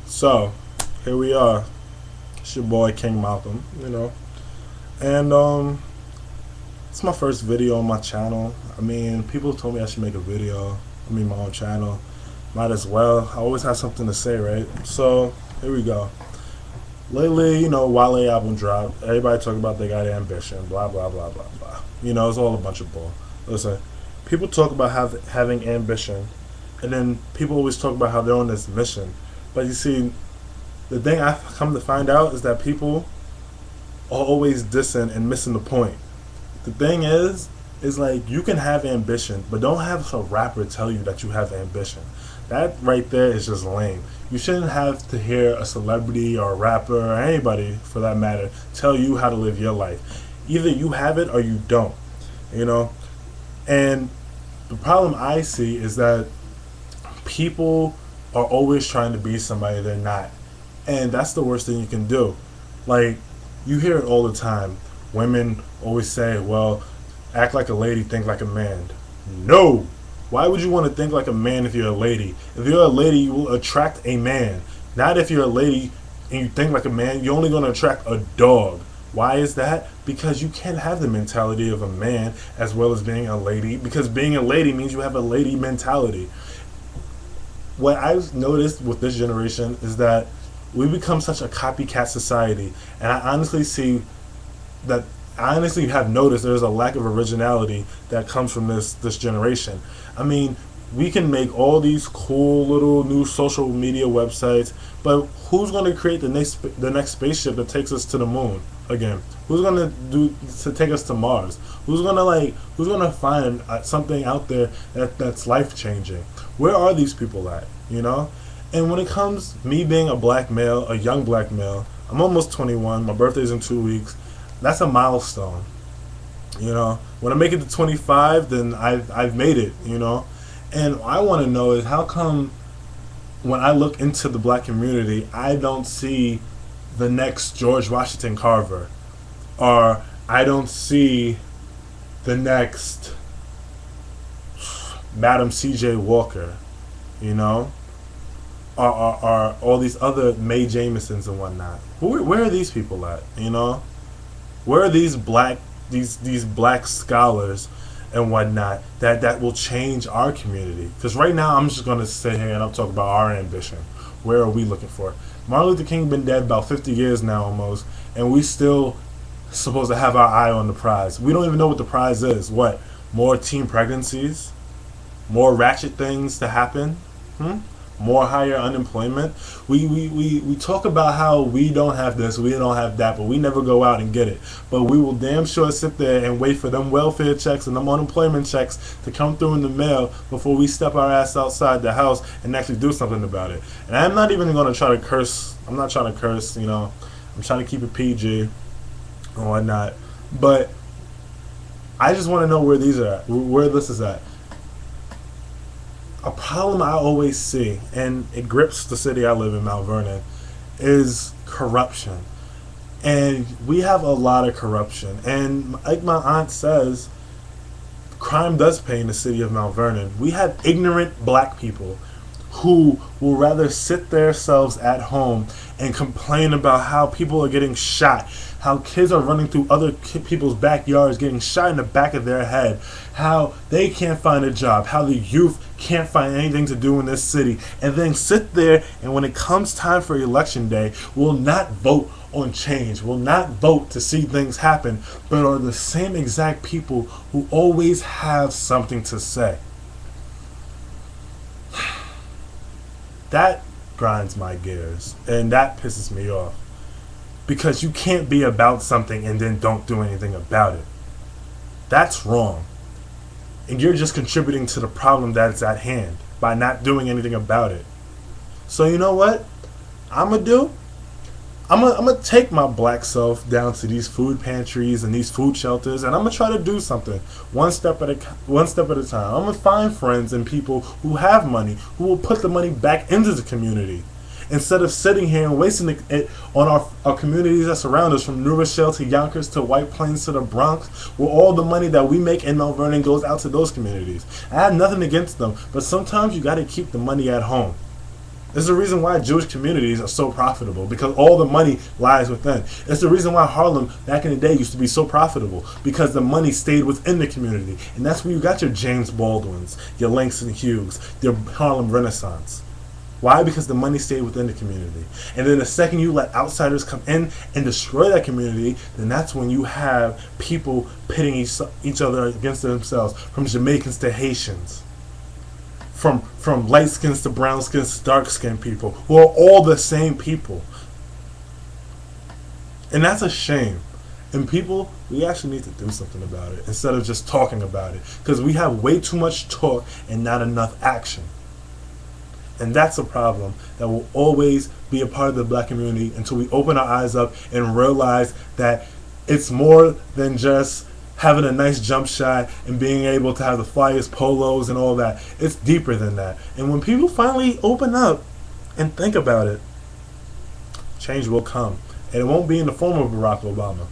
So, here we are. It's your boy King Malcolm, And it's my first video on my channel. I mean, people told me I should make a video. My own channel. Might as well. I always have something to say, right? So, here we go. Lately, Wale album dropped. Everybody talking about they got ambition, blah, blah, blah, blah, blah. It's all a bunch of bull. Listen, people talk about having ambition, and then people always talk about how they're on this mission. But you see, the thing I've come to find out is that people are always dissing and missing the point. The thing is like you can have ambition, but don't have a rapper tell you that you have ambition. That right there is just lame. You shouldn't have to hear a celebrity or a rapper or anybody, for that matter, tell you how to live your life. Either you have it or you don't. And the problem I see is that people are always trying to be somebody they're not. And that's the worst thing you can do. Like, you hear it all the time. Women always say, well, act like a lady, think like a man. No! Why would you want to think like a man if you're a lady? If you're a lady, you will attract a man. Not if you're a lady and you think like a man, you're only going to attract a dog. Why is that? Because you can't have the mentality of a man as well as being a lady. Because being a lady means you have a lady mentality. What I've noticed with this generation is that we become such a copycat society, and I honestly have noticed there's a lack of originality that comes from this generation. I mean, we can make all these cool little new social media websites, but who's going to create the next spaceship that takes us to the moon again? Who's going to take us to Mars? Who's going to find something out there that's life changing? Where are these people at? And when it comes me being a black male, a young black male, I'm almost 21. My birthday's in 2 weeks. That's a milestone. When I make it to 25, then I've made it. And I want to know is how come when I look into the black community, I don't see the next George Washington Carver, or I don't see the next Madam C.J. Walker, are all these other Mae Jamesons and whatnot. Where are these people at? Where are these black scholars and whatnot that will change our community? Because right now I'm just gonna sit here and I'll talk about our ambition. Where are we looking for? Martin Luther King been dead about 50 years now almost, and we still supposed to have our eye on the prize. We don't even know what the prize is. What? More teen pregnancies? More ratchet things to happen? More higher unemployment. We talk about how we don't have this, we don't have that, but we never go out and get it. But we will damn sure sit there and wait for them welfare checks and them unemployment checks to come through in the mail before we step our ass outside the house and actually do something about it. And I'm not even going to try to curse. I'm not trying to curse, I'm trying to keep it PG and whatnot. But I just want to know where these are at, where this is at. A problem I always see, and it grips the city I live in, Mount Vernon, is corruption. And we have a lot of corruption. And like my aunt says, crime does pay in the city of Mount Vernon. We have ignorant black people who will rather sit themselves at home and complain about how people are getting shot, how kids are running through other people's backyards getting shot in the back of their head, how they can't find a job, how the youth can't find anything to do in this city, and then sit there and when it comes time for election day, will not vote on change, will not vote to see things happen, but are the same exact people who always have something to say. That grinds my gears, and that pisses me off. Because you can't be about something and then don't do anything about it. That's wrong. And you're just contributing to the problem that's at hand by not doing anything about it. So you know what I'm going to do? I'm gonna take my black self down to these food pantries and these food shelters, and I'm gonna try to do something one step at a time. I'm gonna find friends and people who have money, who will put the money back into the community, instead of sitting here and wasting it on our communities that surround us, from New Rochelle to Yonkers to White Plains to the Bronx, where all the money that we make in Mount Vernon goes out to those communities. I have nothing against them, but sometimes you got to keep the money at home. It's the reason why Jewish communities are so profitable, because all the money lies within. It's the reason why Harlem back in the day used to be so profitable, because the money stayed within the community. And that's where you got your James Baldwins, your Langston Hughes, your Harlem Renaissance. Why? Because the money stayed within the community. And then the second you let outsiders come in and destroy that community, then that's when you have people pitting each other against themselves, from Jamaicans to Haitians, from light skins to brown skins to dark skinned people, who are all the same people. And that's a shame. And people, we actually need to do something about it instead of just talking about it, because we have way too much talk and not enough action. And that's a problem that will always be a part of the black community until we open our eyes up and realize that it's more than just having a nice jump shot and being able to have the flyest polos and all that. It's deeper than that. And when people finally open up and think about it, change will come. And it won't be in the form of Barack Obama.